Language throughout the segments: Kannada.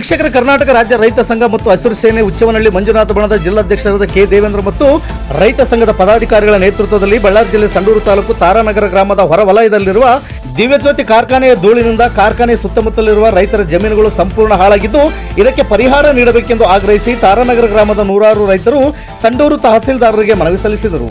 ವೀಕ್ಷಕರ ಕರ್ನಾಟಕ ರಾಜ್ಯ ರೈತ ಸಂಘ ಮತ್ತು ಹಸಿರು ಸೇನೆ ಉಚ್ಚವನಹಳ್ಳಿ ಮಂಜುನಾಥ ಬಣದ ಜಿಲ್ಲಾಧ್ಯಕ್ಷರಾದ ಕೆ ದೇವೇಂದ್ರ ಮತ್ತು ರೈತ ಸಂಘದ ಪದಾಧಿಕಾರಿಗಳ ನೇತೃತ್ವದಲ್ಲಿ ಬಳ್ಳಾರಿ ಜಿಲ್ಲೆ ಸಂಡೂರು ತಾಲೂಕು ತಾರಾನಗರ ಗ್ರಾಮದ ಹೊರವಲಯದಲ್ಲಿರುವ ದಿವ್ಯಜ್ಯೋತಿ ಕಾರ್ಖಾನೆಯ ಧೂಳಿನಿಂದ ಕಾರ್ಖಾನೆ ಸುತ್ತಮುತ್ತಲಿರುವ ರೈತರ ಜಮೀನುಗಳು ಸಂಪೂರ್ಣ ಹಾಳಾಗಿದ್ದು ಇದಕ್ಕೆ ಪರಿಹಾರ ನೀಡಬೇಕೆಂದು ಆಗ್ರಹಿಸಿ ತಾರಾನಗರ ಗ್ರಾಮದ ನೂರಾರು ರೈತರು ಸಂಡೂರು ತಹಸೀಲ್ದಾರರಿಗೆ ಮನವಿ ಸಲ್ಲಿಸಿದರು.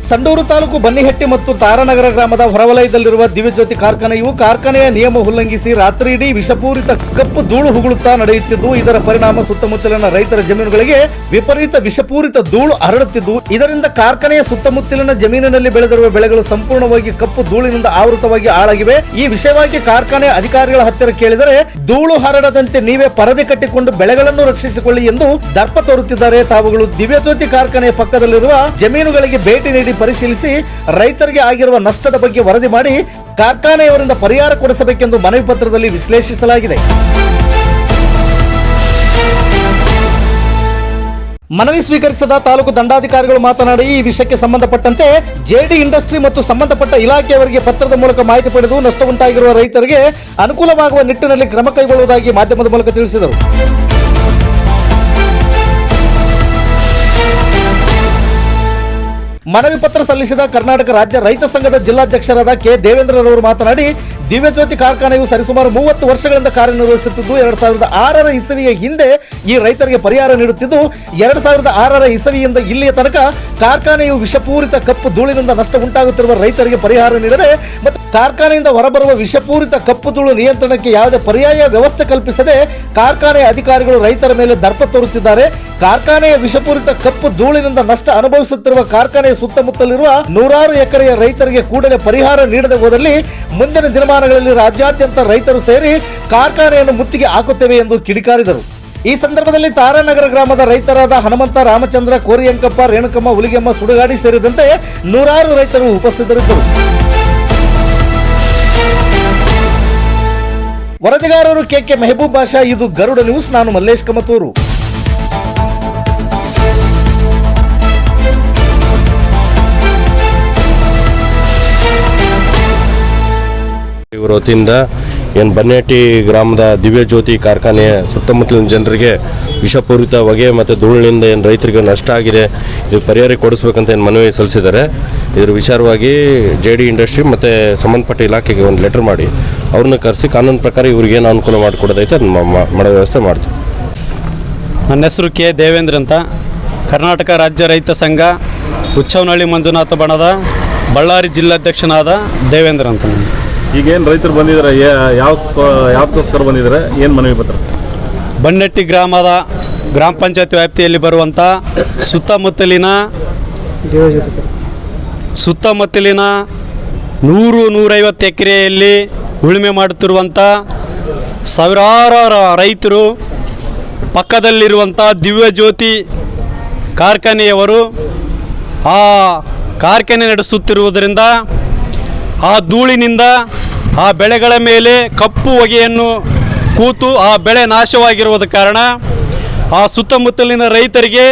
ಸಂಡೂರು ತಾಲೂಕು ಬನ್ನಿಹಟ್ಟಿ ಮತ್ತು ತಾರಾನಗರ ಗ್ರಾಮದ ಹೊರವಲಯದಲ್ಲಿರುವ ದಿವ್ಯಜ್ಯೋತಿ ಕಾರ್ಖಾನೆಯ ನಿಯಮ ಉಲ್ಲಂಘಿಸಿ ರಾತ್ರಿಯಿಡೀ ವಿಷಪೂರಿತ ಕಪ್ಪು ಧೂಳು ಹುಗುಳುತ್ತಾ ನಡೆಯುತ್ತಿದ್ದು ಇದರ ಪರಿಣಾಮ ಸುತ್ತಮುತ್ತಲಿನ ರೈತರ ಜಮೀನುಗಳಿಗೆ ವಿಪರೀತ ವಿಷಪೂರಿತ ಧೂಳು ಹರಡುತ್ತಿದ್ದು ಇದರಿಂದ ಕಾರ್ಖಾನೆಯ ಸುತ್ತಮುತ್ತಲಿನ ಜಮೀನಿನಲ್ಲಿ ಬೆಳೆದಿರುವ ಬೆಳೆಗಳು ಸಂಪೂರ್ಣವಾಗಿ ಕಪ್ಪು ಧೂಳಿನಿಂದ ಆವೃತವಾಗಿ ಹಾಳಾಗಿವೆ. ಈ ವಿಷಯವಾಗಿ ಕಾರ್ಖಾನೆ ಅಧಿಕಾರಿಗಳ ಹತ್ತಿರ ಕೇಳಿದರೆ ಧೂಳು ಹರಡದಂತೆ ನೀವೇ ಪರದೆ ಕಟ್ಟಿಕೊಂಡು ಬೆಳೆಗಳನ್ನು ರಕ್ಷಿಸಿಕೊಳ್ಳಿ ಎಂದು ದರ್ಪ ತೋರುತ್ತಿದ್ದಾರೆ. ತಾವುಗಳು ದಿವ್ಯಜ್ಯೋತಿ ಕಾರ್ಖಾನೆಯ ಪಕ್ಕದಲ್ಲಿರುವ ಜಮೀನುಗಳಿಗೆ ಭೇಟಿ ನೀಡಿ ಪರಿಶೀಲಿಸಿ ರೈತರಿಗೆ ಆಗಿರುವ ನಷ್ಟದ ಬಗ್ಗೆ ವರದಿ ಮಾಡಿ ಕಾರ್ಖಾನೆಯವರಿಂದ ಪರಿಹಾರ ಕೊಡಿಸಬೇಕೆಂದು ಮನವಿ ಪತ್ರದಲ್ಲಿ ವಿಶ್ಲೇಷಿಸಲಾಗಿದೆ. ಮನವಿ ಸ್ವೀಕರಿಸಿದ ತಾಲೂಕು ದಂಡಾಧಿಕಾರಿಗಳು ಮಾತನಾಡಿ ಈ ವಿಷಯಕ್ಕೆ ಸಂಬಂಧಪಟ್ಟಂತೆ ಜೆಡಿ ಇಂಡಸ್ಟ್ರಿ ಮತ್ತು ಸಂಬಂಧಪಟ್ಟ ಇಲಾಖೆಯವರಿಗೆ ಪತ್ರದ ಮೂಲಕ ಮಾಹಿತಿ ಪಡೆದು ನಷ್ಟ ಉಂಟಾಗಿರುವ ರೈತರಿಗೆ ಅನುಕೂಲವಾಗುವ ನಿಟ್ಟಿನಲ್ಲಿ ಕ್ರಮ ಕೈಗೊಳ್ಳುವುದಾಗಿ ಮಾಧ್ಯಮದ ಮೂಲಕ ತಿಳಿಸಿದರು. ಮನವಿ ಪತ್ರ ಸಲ್ಲಿಸಿದ ಕರ್ನಾಟಕ ರಾಜ್ಯ ರೈತ ಸಂಘದ ಜಿಲ್ಲಾಧ್ಯಕ್ಷರಾದ ಕೆ ದೇವೇಂದ್ರರವರು ಮಾತನಾಡಿ ದಿವ್ಯಜ್ಯೋತಿ ಕಾರ್ಖಾನೆಯು ಸರಿಸುಮಾರು 30 ವರ್ಷಗಳಿಂದ ಕಾರ್ಯನಿರ್ವಹಿಸುತ್ತಿದ್ದು 2006ರ ಇಸವಿಯ ಹಿಂದೆ ಈ ರೈತರಿಗೆ ಪರಿಹಾರ ನೀಡುತ್ತಿದ್ದು 2006ರ ಇಸವಿಯಿಂದ ಇಲ್ಲಿಯ ತನಕ ಕಾರ್ಖಾನೆಯು ವಿಷಪೂರಿತ ಕಪ್ಪು ಧೂಳಿನಿಂದ ನಷ್ಟ ಉಂಟಾಗುತ್ತಿರುವ ರೈತರಿಗೆ ಪರಿಹಾರ ನೀಡದೆ ಮತ್ತು ಕಾರ್ಖಾನೆಯಿಂದ ಹೊರಬರುವ ವಿಷಪೂರಿತ ಕಪ್ಪು ಧೂಳು ನಿಯಂತ್ರಣಕ್ಕೆ ಯಾವುದೇ ಪರ್ಯಾಯ ವ್ಯವಸ್ಥೆ ಕಲ್ಪಿಸದೆ ಕಾರ್ಖಾನೆಯ ಅಧಿಕಾರಿಗಳು ರೈತರ ಮೇಲೆ ದರ್ಪ ತೋರುತ್ತಿದ್ದಾರೆ. ಕಾರ್ಖಾನೆಯ ವಿಷಪೂರಿತ ಕಪ್ಪು ಧೂಳಿನಿಂದ ನಷ್ಟ ಅನುಭವಿಸುತ್ತಿರುವ ಕಾರ್ಖಾನೆಯ ಸುತ್ತಮುತ್ತಲಿರುವ ನೂರಾರು ಎಕರೆಯ ರೈತರಿಗೆ ಕೂಡಲೇ ಪರಿಹಾರ ನೀಡದೆ ಹೋದಲ್ಲಿ ಮುಂದಿನ ದಿನಮಾನಗಳಲ್ಲಿ ರಾಜ್ಯಾದ್ಯಂತ ರೈತರು ಸೇರಿ ಕಾರ್ಖಾನೆಯನ್ನು ಮುತ್ತಿಗೆ ಹಾಕುತ್ತೇವೆ ಎಂದು ಕಿಡಿಕಾರಿದರು. ಈ ಸಂದರ್ಭದಲ್ಲಿ ತಾರಾನಗರ ಗ್ರಾಮದ ರೈತರಾದ ಹನುಮಂತ, ರಾಮಚಂದ್ರ, ಕೋರಿಯಂಕಪ್ಪ, ರೇಣುಕಮ್ಮ, ಹುಲಿಗೆಮ್ಮ, ಸುಡುಗಾಡಿ ಸೇರಿದಂತೆ ನೂರಾರು ರೈತರು ಉಪಸ್ಥಿತರಿದ್ದರು. ವರದಿಗಾರರು ಕೆಕೆ ಮೆಹಬೂಬ್ ಬಾಷಾ. ಇದು ಗರುಡ ನ್ಯೂಸ್. ನಾನು ಮಲ್ಲೇಶ್ ಕಮತೂರು. ಇವರ ವತಿಯಿಂದ ಏನು ಬನ್ನಿಹಟ್ಟಿ ಗ್ರಾಮದ ದಿವ್ಯಜ್ಯೋತಿ ಕಾರ್ಖಾನೆಯ ಸುತ್ತಮುತ್ತಲಿನ ಜನರಿಗೆ ವಿಷಪೂರಿತ ಹೊಗೆ ಮತ್ತು ಧೂಳಿನಿಂದ ಏನು ರೈತರಿಗೆ ನಷ್ಟ ಆಗಿದೆ, ಇದು ಪರಿಹಾರ ಕೊಡಿಸ್ಬೇಕಂತ ಏನು ಮನವಿ ಸಲ್ಲಿಸಿದ್ದಾರೆ. ಇದ್ರ ವಿಚಾರವಾಗಿ ಜೆಡಿ ಇಂಡಸ್ಟ್ರಿ ಮತ್ತು ಸಂಬಂಧಪಟ್ಟ ಇಲಾಖೆಗೆ ಒಂದು ಲೆಟರ್ ಮಾಡಿ ಅವ್ರನ್ನ ಕರೆಸಿ ಕಾನೂನು ಪ್ರಕಾರ ಇವ್ರಿಗೇನು ಅನುಕೂಲ ಮಾಡಿಕೊಡೋದೈತೆ ಅದನ್ನು ಮಾಡೋ ವ್ಯವಸ್ಥೆ ಮಾಡ್ತೀವಿ. ನನ್ನ ಹೆಸರು ಕೆ ದೇವೇಂದ್ರ ಅಂತ, ಕರ್ನಾಟಕ ರಾಜ್ಯ ರೈತ ಸಂಘ ಉಚ್ಚವನಹಳ್ಳಿ ಮಂಜುನಾಥ ಬಣದ ಬಳ್ಳಾರಿ ಜಿಲ್ಲಾಧ್ಯಕ್ಷನಾದ ದೇವೇಂದ್ರ ಅಂತ. ಈಗೇನು ರೈತರು ಬಂದಿದ್ದಾರೆ, ಯಾವಕ್ಕೋಸ್ಕರ ಬಂದಿದ್ದಾರೆ, ಏನು ಮನವಿ ಪತ್ರ? ಬನ್ನಿಹಟ್ಟಿ ಗ್ರಾಮದ ಗ್ರಾಮ ಪಂಚಾಯತ್ ವ್ಯಾಪ್ತಿಯಲ್ಲಿ ಬರುವಂಥ ಸುತ್ತಮುತ್ತಲಿನ 100-150 ಎಕರೆಯಲ್ಲಿ ಉಳುಮೆ ಮಾಡುತ್ತಿರುವಂಥ ಸಾವಿರಾರು ರೈತರು ಪಕ್ಕದಲ್ಲಿರುವಂಥ ದಿವ್ಯಜ್ಯೋತಿ ಕಾರ್ಖಾನೆಯವರು ಆ ಕಾರ್ಖಾನೆ ನಡೆಸುತ್ತಿರುವುದರಿಂದ ಆ ಧೂಳಿನಿಂದ ಆ ಬೆಳೆಗಳ ಮೇಲೆ ಕಪ್ಪು ಹೊಗೆಯನ್ನು ಕೂತು ಆ ಬೆಳೆ ನಾಶವಾಗಿರುವುದ ಕಾರಣ ಆ ಸುತ್ತಮುತ್ತಲಿನ ರೈತರಿಗೆ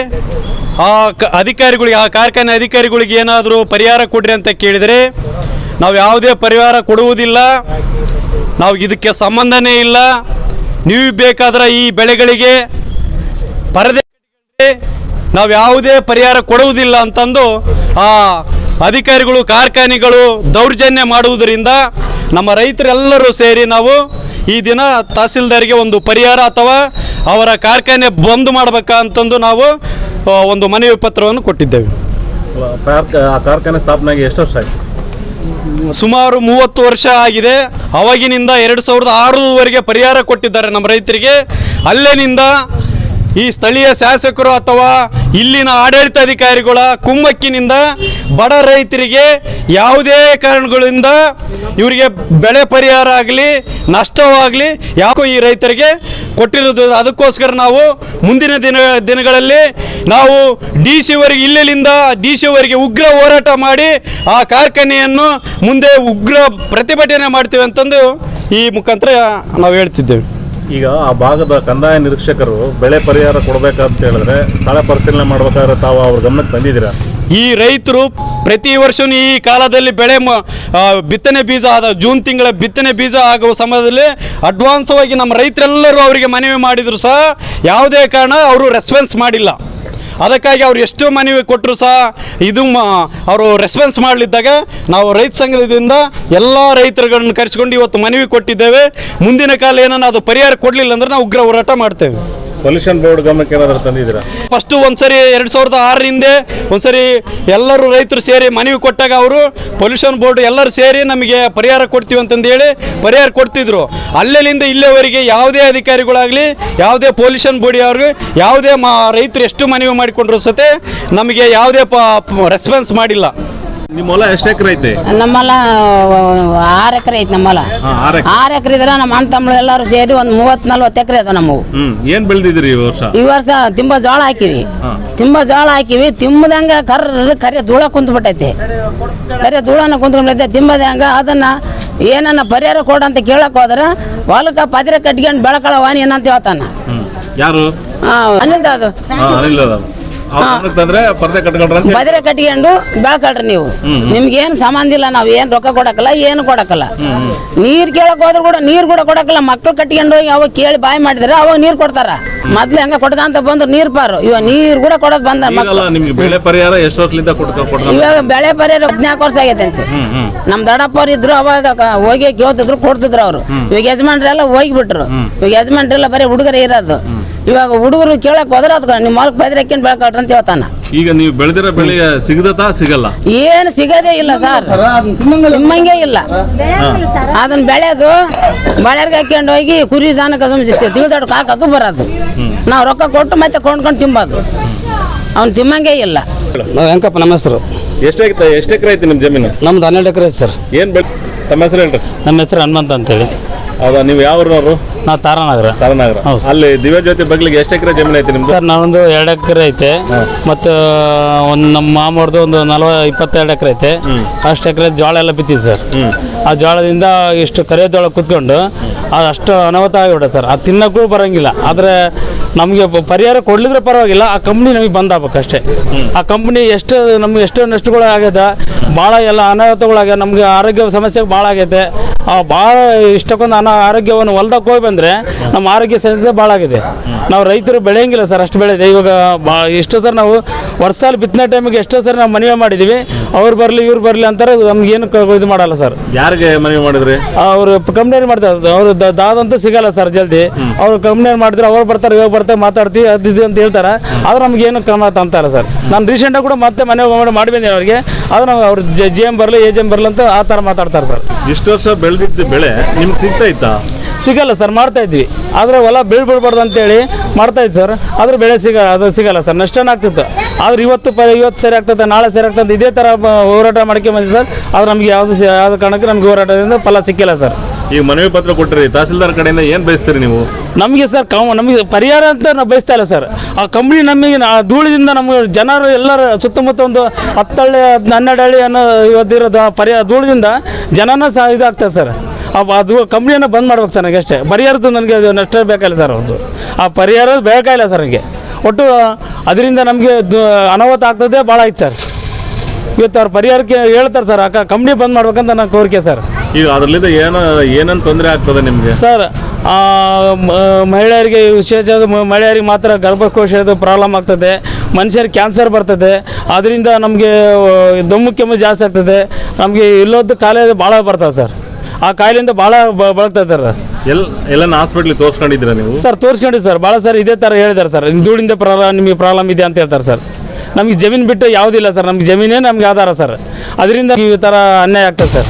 ಆ ಕಾರ್ಖಾನೆ ಅಧಿಕಾರಿಗಳಿಗೆ ಏನಾದರೂ ಪರಿಹಾರ ಕೊಡ್ರಿ ಅಂತ ಕೇಳಿದರೆ ನಾವು ಯಾವುದೇ ಪರಿಹಾರ ಕೊಡುವುದಿಲ್ಲ, ನಾವು ಇದಕ್ಕೆ ಸಂಬಂಧನೇ ಇಲ್ಲ, ನೀವು ಬೇಕಾದ್ರೆ ಈ ಬೆಳೆಗಳಿಗೆ ಪರದೆ ನಾವು ಯಾವುದೇ ಪರಿಹಾರ ಕೊಡುವುದಿಲ್ಲ ಅಂತಂದು ಆ ಅಧಿಕಾರಿಗಳು ಕಾರ್ಖಾನೆಗಳು ದೌರ್ಜನ್ಯ ಮಾಡುವುದರಿಂದ ನಮ್ಮ ರೈತರೆಲ್ಲರೂ ಸೇರಿ ನಾವು ಈ ದಿನ ತಹಸೀಲ್ದಾರಿಗೆ ಒಂದು ಪರಿಹಾರ ಅಥವಾ ಅವರ ಕಾರ್ಖಾನೆ ಬಂದ್ ಮಾಡಬೇಕಂತಂದು ನಾವು ಒಂದು ಮನವಿ ಪತ್ರವನ್ನು ಕೊಟ್ಟಿದ್ದೇವೆ. ಕಾರ್ಖಾನೆ ಸ್ಥಾಪನೆಗೆ ಎಷ್ಟು ವರ್ಷ ಆಯಿತು? ಸುಮಾರು 30 ವರ್ಷ ಆಗಿದೆ. ಅವಾಗಿನಿಂದ 2006ವರೆಗೆ ಪರಿಹಾರ ಕೊಟ್ಟಿದ್ದಾರೆ ನಮ್ಮ ರೈತರಿಗೆ. ಅಲ್ಲಿನಿಂದ ಈ ಸ್ಥಳೀಯ ಶಾಸಕರು ಅಥವಾ ಇಲ್ಲಿನ ಆಡಳಿತಾಧಿಕಾರಿಗಳ ಕುಮ್ಮಕ್ಕಿನಿಂದ ಬಡ ರೈತರಿಗೆ ಯಾವುದೇ ಕಾರಣಗಳಿಂದ ಇವರಿಗೆ ಬೆಳೆ ಪರಿಹಾರ ಆಗಲಿ ನಷ್ಟವಾಗಲಿ ಯಾಕೋ ಈ ರೈತರಿಗೆ ಕೊಟ್ಟಿರೋದು. ಅದಕ್ಕೋಸ್ಕರ ನಾವು ಮುಂದಿನ ದಿನಗಳಲ್ಲಿ ನಾವು ಇಲ್ಲಿಂದ ಡಿ ಸಿ ವರೆಗೆ ಉಗ್ರ ಹೋರಾಟ ಮಾಡಿ ಆ ಕಾರ್ಖಾನೆಯನ್ನು ಮುಂದೆ ಉಗ್ರ ಪ್ರತಿಭಟನೆ ಮಾಡ್ತೀವಿ ಅಂತಂದು ಈ ಮುಖಾಂತರ ನಾವು ಹೇಳ್ತಿದ್ದೇವೆ. ಈಗ ಆ ಭಾಗದ ಕಂದಾಯ ನಿರೀಕ್ಷಕರು ಬೆಳೆ ಪರಿಹಾರ ಕೊಡಬೇಕಂತ ಹೇಳಿದ್ರೆ ಸ್ಥಳ ಪರಿಶೀಲನೆ ಮಾಡಬೇಕಾದ್ರೆ ತಾವು ಅವ್ರ ಗಮನಕ್ಕೆ ತಂದಿದ್ದೀರಾ? ಈ ರೈತರು ಪ್ರತಿ ವರ್ಷವೂ ಈ ಕಾಲದಲ್ಲಿ ಬಿತ್ತನೆ ಬೀಜ ಆದ ಜೂನ್ ತಿಂಗಳ ಬಿತ್ತನೆ ಬೀಜ ಆಗುವ ಸಮಯದಲ್ಲಿ ಅಡ್ವಾನ್ಸವಾಗಿ ನಮ್ಮ ರೈತರೆಲ್ಲರೂ ಅವರಿಗೆ ಮನವಿ ಮಾಡಿದರು ಸಹ ಯಾವುದೇ ಕಾರಣ ಅವರು ರೆಸ್ಪಾನ್ಸ್ ಮಾಡಿಲ್ಲ. ಅದಕ್ಕಾಗಿ ಅವ್ರು ಎಷ್ಟು ಮನವಿ ಕೊಟ್ಟರು ಸಹ ಅವರು ರೆಸ್ಪಾನ್ಸ್ ಮಾಡಲಿದ್ದಾಗ ನಾವು ರೈತ ಸಂಘದಿಂದ ಎಲ್ಲ ರೈತರುಗಳನ್ನು ಕರೆಸಿಕೊಂಡು ಇವತ್ತು ಮನವಿ ಕೊಟ್ಟಿದ್ದೇವೆ. ಮುಂದಿನ ಕಾಲ ಏನನ್ನ ಅದು ಪರಿಹಾರ ಕೊಡಲಿಲ್ಲ ಅಂದ್ರೆ ನಾವು ಉಗ್ರ ಹೋರಾಟ ಮಾಡ್ತೇವೆ. ಪೊಲ್ಯೂಷನ್ ಬೋರ್ಡ್ ಗಮನಕ್ಕೆ ಏನಾದರೂ ತಂದಿದ್ದೀರಾ? ಫಸ್ಟು ಒಂದ್ಸರಿ 2006ರಿಂದ ಒಂದ್ಸರಿ ಎಲ್ಲರೂ ರೈತರು ಸೇರಿ ಮನವಿ ಕೊಟ್ಟಾಗ ಅವರು ಪೊಲ್ಯೂಷನ್ ಬೋರ್ಡ್ ಎಲ್ಲರೂ ಸೇರಿ ನಮಗೆ ಪರಿಹಾರ ಕೊಡ್ತೀವಿ ಅಂತಂದೇಳಿ ಪರಿಹಾರ ಕೊಡ್ತಿದ್ರು. ಅಲ್ಲಿಂದ ಇಲ್ಲಿವರೆಗೆ ಯಾವುದೇ ಅಧಿಕಾರಿಗಳಾಗಲಿ ಯಾವುದೇ ಪೊಲ್ಯೂಷನ್ ಬೋರ್ಡ್ ಅವ್ರಿಗೆ ಯಾವುದೇ ರೈತರು ಎಷ್ಟು ಮನವಿ ಮಾಡಿಕೊಂಡ್ರು ಸತೆ ನಮಗೆ ಯಾವುದೇ ರೆಸ್ಪಾನ್ಸ್ ಮಾಡಿಲ್ಲ. ನಿಮ್ಮ ಹೊಲ ಎಷ್ಟು ಎಕರೆ ಐತೆ? ನಮ್ಮ ಹೊಲ 6 ಎಕರೆ ಐತಿ. ನಮ್ಮ ಹೊಲ 6 ಎಕರೆ ಇದ್ರೆ ನಮ್ಮ ಅಣ್ಣ ತಮ್ಮಳು ಎಲ್ಲರೂ ಸೇರಿ ಒಂದು 30-40 ಎಕರೆ ಅದ ನಮ್ಮವು. ಏನ್ ಬೆಳೆದಿದ್ರಿ ಈ ವರ್ಷ? ಈ ವರ್ಷ ತಿಂಬ ಜೋಳ ಹಾಕಿವಿ. ತಿಂಬದಂಗ ಕರೆ ಧೂಳ ಕುಂತ್ಬಿಟ್ಟೈತಿ. ಕರೆ ಧೂಳನ ಕುಂತ್ಕೊಂಡೈತೆ ತಿಂಬದಂಗ. ಅದನ್ನ ಏನನ್ನ ಪರಿಹಾರ ಕೊಡಂತ ಕೇಳಕ್ ಹೋದ್ರೆ ಹೊಲಕ್ಕ ಪದ್ರೆ ಕಟ್ಕೊಂಡು ಬೆಳಕಳ ವಾಣಿ ಏನಂತ ಹೇಳ್ತಾನ. ಯಾರು? ಅನಿಲ್ದ ಅದು ಪರ್ದೆ ಪದ್ರೆ ಕಟ್ಕೊಂಡು ಬೆಳಕಳ್ರಿ ನೀವು. ನಿಮ್ಗೆ ಏನು ಸಂಬಂಧ ಇಲ್ಲ. ನಾವು ಏನು ರೊಕ್ಕ ಕೊಡಕಲ್ಲ, ಏನು ಕೊಡಕಲ್ಲ. ನೀರ್ ಕೇಳಕ್ ಹೋದ್ರು ಕೂಡ ನೀರ್ ಕೂಡ ಕೊಡಕಲ್ಲ. ಮಕ್ಳು ಕಟ್ಕೊಂಡು ಹೋಗಿ ಅವಾಗ ಕೇಳಿ ಬಾಯಿ ಮಾಡಿದ್ರೆ ಅವಾಗ ನೀರ್ ಕೊಡ್ತಾರ. ಮೊದ್ಲು ಹೆಂಗ ಕೊಟ್ಕಂತ ಬಂದ್ರು ನೀರ್ ಪಾರು. ಇವಾಗ ನೀರ್ ಕೂಡ ಕೊಡೋದು ಬಂದ. ಬೆಳೆ ಪರಿಹಾರ ಎಷ್ಟು ವರ್ಷದಿಂದ ಇವಾಗ ಬೆಳೆ ಪರಿಹಾರ 14 ವರ್ಷ ಆಗೈತೆ ಅಂತೆ. ನಮ್ ದೊಡ್ಡಪ್ಪವ್ರು ಇದ್ರು ಅವಾಗ ಹೋಗಿ ಕೇಳ್ತಿದ್ರು, ಕೊಡ್ತಿದ್ರು ಅವ್ರು. ಇವಾಗ ಯಜಮಾನ್ರೆಲ್ಲ ಹೋಗಿಬಿಟ್ರು. ಇವಾಗ ಯಜಮಾನ್ರೆಲ್ಲ ಬರೀ ಹುಡುಗರೇ ಇರೋದು. ಇವಾಗ ಹುಡುಗರು ಕೇಳಕ್ ಹೋದ್ರೆ ಅದಕ್ಕೆ ನಿಮ್ಮ ಹೊಲಕ್ಕೆ ಪದ್ರೆ ಹಾಕೊಂಡು ಬೆಳಕಳ್ರಿ ಅಂತ ಹೇಳ್ತಾನ. ಈಗ ನೀವು ಬೆಳೆದಿರೋ ಬೆಳೆ ಸಿಗದತಾ ಸಿಗಲ್ಲ? ಏನು ಸಿಗದೇ ಇಲ್ಲ ಸರ್, ನಿಮ್ಮಂಗೆ ಇಲ್ಲ. ಅದನ್ನ ಬೆಳೆದು ಬಳೆರ್ಗೆ ಹಾಕೊಂಡು ಹೋಗಿ ಕುರಿ ದಾನಕ್ಕೆ ತಿಳಿದಾಡಕ್ಕೆ ಹಾಕೋದು ಬರೋದು. ನಾವು ರೊಕ್ಕ ಕೊಟ್ಟು ಮತ್ತೆ ಕೊಂಡ್ಕೊಂಡು ತಿಂಬೋದು. ಅವ್ನು ತಿಮ್ಮಂಗೆ ಇಲ್ಲ. ನಾವು ವೆಂಕಪ್ಪ, ನಮ್ಮ ಹೆಸರು. ಎಷ್ಟು ಎಕರೆ ಐತಿ ನಿಮ್ಮ ಜಮೀನು? ನಮ್ದು 12 ಎಕರೆ ಐತೆ ಸರ್. ಏನು ತಮ್ಮ ಹೆಸರು ಹೇಳ್ರಿ? ನಮ್ಮ ಹೆಸರು ಹನುಮಂತ ಅಂತೇಳಿ. ಹೌದಾ, ನೀವು ಯಾವ ಊರವರು? ನಾವು ತಾರಾನಗರ. ಅಲ್ಲಿ ದಿವ್ಯಜ್ಯೋತಿ ಬಗ್ಲಿಗೆ ಎಷ್ಟು ಎಕರೆ ಜಮೀನು ಐತಿ ನಿಮ್ದು? ಸರ್ ನಾವೊಂದು 2 ಎಕರೆ ಐತೆ. ಮತ್ತು ಒಂದು ನಮ್ಮ ಮಾಮವ್ರದ್ದು ಒಂದು 22 ಎಕರೆ ಐತೆ. ಅಷ್ಟು ಎಕರೆ ಜೋಳ ಎಲ್ಲ ಬಿತ್ತಿದ್ದು ಸರ್. ಆ ಜೋಳದಿಂದ ಇಷ್ಟು ಕರಿಯೋದೊಳ ಕುತ್ಕೊಂಡು ಅಷ್ಟು ಅನಾಹುತ ಆಗಿಬಿಡುತ್ತೆ ಸರ್. ಅದು ತಿನ್ನೋಕ್ಕೂ ಬರೋಂಗಿಲ್ಲ. ಆದರೆ ನಮಗೆ ಪರಿಹಾರ ಕೊಡ್ಲಿದ್ರೆ ಪರವಾಗಿಲ್ಲ, ಆ ಕಂಪ್ನಿ ನಮಗೆ ಬಂದಾಗಬೇಕು ಅಷ್ಟೇ. ಆ ಕಂಪ್ನಿ ನಮ್ಗೆ ಎಷ್ಟು ನಷ್ಟಗಳು ಆಗ್ಯದ, ಭಾಳ ಎಲ್ಲ ಅನಾಹುತಗಳಾಗ್ಯದ. ನಮಗೆ ಆರೋಗ್ಯ ಸಮಸ್ಯೆ ಭಾಳ ಆಗೈತೆ. ಭಾಳ ಇಷ್ಟಕ್ಕೊಂದು ಆರೋಗ್ಯವನ್ನು ಹೊಲ್ದಕ್ಕೆ ಹೋಗಿ ಬಂದರೆ ನಮ್ಮ ಆರೋಗ್ಯ ಸಮಸ್ಯೆ ಭಾಳ ಆಗಿದೆ. ನಾವು ರೈತರು ಬೆಳೆಯಂಗಿಲ್ಲ ಸರ್, ಅಷ್ಟು ಬೆಳೆದಿದೆ. ಇವಾಗ ಎಷ್ಟೋ ಸರ್ ನಾವು ವರ್ಷಾಲು ಬಿತ್ತನೆ ಟೈಮಿಗೆ ಎಷ್ಟೋ ಸರಿ ನಾವು ಮನವಿ ಮಾಡಿದ್ದೀವಿ. ಅವ್ರು ಬರಲಿ ಇವ್ರು ಬರಲಿ ಅಂತಾರೆ. ನಮ್ಗೇನು ಇದು ಮಾಡಲ್ಲ ಸರ್. ಯಾರಿಗೆ ಮನವಿ ಮಾಡಿದ್ರಿ? ಅವರು ಕಂಪ್ಲೇಂಟ್ ಮಾಡ್ತಾರೆ. ಅವರು ದಾದಂತೂ ಸಿಗಲ್ಲ ಸರ್ ಜಲ್ದಿ. ಅವರು ಕಂಪ್ಲೇಂಟ್ ಮಾಡಿದ್ರೆ ಅವ್ರು ಬರ್ತಾರೆ, ಇವಾಗ ಬರ್ತಾರೆ, ಮಾತಾಡ್ತೀವಿ ಅದು ಇದು ಅಂತ ಹೇಳ್ತಾರೆ. ಆದ್ರೆ ನಮ್ಗೇನು ಕ್ರಮ ತಂತಾರ ಸರ್. ನಾನು ರೀಸೆಂಟಾಗಿ ಕೂಡ ಮತ್ತೆ ಮನೆ ಮಾಡಿ ಬಂದಿದ್ದೀನಿ ಅವ್ರಿಗೆ. ಆದ್ರೆ ನಾವು ಅವ್ರು GM ಬರಲಿ AGM ಬರಲಿ ಅಂತ ಆ ಥರ ಮಾತಾಡ್ತಾರೆ ಸರ್. ಇಷ್ಟು ವರ್ಷ ಬೆಳೆದಿದ್ದ ಬೆಳೆ ನಿಮ್ಗೆ ಸಿಗ್ತಾ ಇತ್ತಾ? ಸಿಗಲ್ಲ ಸರ್, ಮಾಡ್ತಾ ಇದ್ವಿ. ಆದರೆ ಹೊಲ ಬೀಳ್ಬಿಡ್ಬಾರ್ದು ಅಂತೇಳಿ ಮಾಡ್ತಾ ಇದ್ವಿ ಸರ್. ಆದ್ರೆ ಬೆಳೆ ಸಿಗಲ್ಲ ಸರ್, ನಷ್ಟನೇ ಆಗ್ತಿತ್ತು. ಆದ್ರೆ ಇವತ್ತು ಸರಿ ಆಗ್ತದೆ, ನಾಳೆ ಸರಿ ಆಗ್ತದೆ, ಇದೇ ಥರ ಹೋರಾಟ ಮಾಡ್ಕೊಂಬಂದಿದೆ ಸರ್. ಆದ್ರೆ ನಮ್ಗೆ ಯಾವ್ದು ಕಾರಣಕ್ಕೆ ನಮ್ಗೆ ಹೋರಾಟದಿಂದ ಫಲ ಸಿಕ್ಕಿಲ್ಲ ಸರ್. ಈಗ ಮನವಿ ಪತ್ರ ಕೊಟ್ಟರೆ ತಹಸೀಲ್ದಾರ್ ಕಡೆಯಿಂದ ಏನು ಬಯಸ್ತೀರಿ ನೀವು? ನಮಗೆ ಸರ್ ನಮಗೆ ಪರಿಹಾರ ಅಂತ ನಾವು ಬಯಸ್ತಾ ಇಲ್ಲ ಸರ್. ಆ ಕಂಪ್ನಿ ನಮಗೆ ಧೂಳಿದಿಂದ ನಮಗೆ ಜನರು ಎಲ್ಲರೂ ಸುತ್ತಮುತ್ತ ಒಂದು 10 ಹಳ್ಳಿ 12 ಹಳ್ಳಿ ಅನ್ನೋ ಇವತ್ತಿರೋದು ಧೂಳಿದಿಂದ ಜನನ ಸಹ ಇದಾಗ್ತದೆ ಸರ್. ಅದು ಕಂಪ್ನಿಯನ್ನು ಬಂದ್ ಮಾಡ್ಬೇಕು ಸರ್. ನನಗೆ ಅಷ್ಟೇ ಪರಿಹಾರದ್ದು ನನಗೆ ನಷ್ಟ ಬೇಕಾಗಿಲ್ಲ ಸರ್. ಅವ್ರದ್ದು ಆ ಪರಿಹಾರ ಬೇಕಾಗಿಲ್ಲ ಸರ್ ನನಗೆ. ಒಟ್ಟು ಅದರಿಂದ ನಮಗೆ ಅನಾಹುತ ಆಗ್ತದೆ ಭಾಳ ಆಯ್ತು ಸರ್. ಇವತ್ತು ಅವ್ರ ಪರಿಹಾರಕ್ಕೆ ಹೇಳ್ತಾರೆ ಸರ್, ಕಂಪ್ನಿ ಬಂದ್ ಮಾಡ್ಬೇಕಂತ ನನ್ನ ಕೋರಿಕೆ ಸರ್. ಈಗ ಅದರಿಂದ ಏನನ್ನು ತೊಂದರೆ ಆಗ್ತದೆ ನಿಮಗೆ ಸರ್? ಮಹಿಳೆಯರಿಗೆ ವಿಶೇಷ ಮಹಿಳೆಯರಿಗೆ ಮಾತ್ರ ಗರ್ಭಕೋಶದ ಪ್ರಾಬ್ಲಮ್ ಆಗ್ತದೆ. ಮನುಷ್ಯರಿಗೆ ಕ್ಯಾನ್ಸರ್ ಬರ್ತದೆ. ಅದರಿಂದ ನಮಗೆ ದಮ್ಮು ಕೆಮ್ಮು ಜಾಸ್ತಿ ಆಗ್ತದೆ. ನಮಗೆ ಇಲ್ಲೊಂದು ಕಾಯಿಲೆ ಭಾಳ ಬರ್ತದೆ ಸರ್. ಆ ಕಾಯಿಲೆಯಿಂದ ಭಾಳ ಬಳಕ್ತಾ ಇದ್ದಾರೆ. ಎಲ್ಲ ಹಾಸ್ಪಿಟ್ಲಿಗೆ ತೋರಿಸ್ಕೊಂಡಿದ್ದೀರಾ ನೀವು? ಸರ್ ತೋರಿಸ್ಕೊಂಡಿದ್ದು ಸರ್. ಭಾಳ ಸರ್ ಇದೇ ಥರ ಹೇಳಿದ್ದಾರೆ ಸರ್. ಧೂಳಿಂದ ನಿಮಗೆ ಪ್ರಾಬ್ಲಮ್ ಇದೆ ಅಂತ ಹೇಳ್ತಾರೆ ಸರ್. ನಮಗೆ ಜಮೀನು ಬಿಟ್ಟು ಯಾವುದಿಲ್ಲ ಸರ್. ನಮಗೆ ಜಮೀನೇ ನಮಗೆ ಆಧಾರ ಸರ್. ಅದರಿಂದ ಈ ಥರ ಅನ್ಯಾಯ ಆಗ್ತದೆ ಸರ್.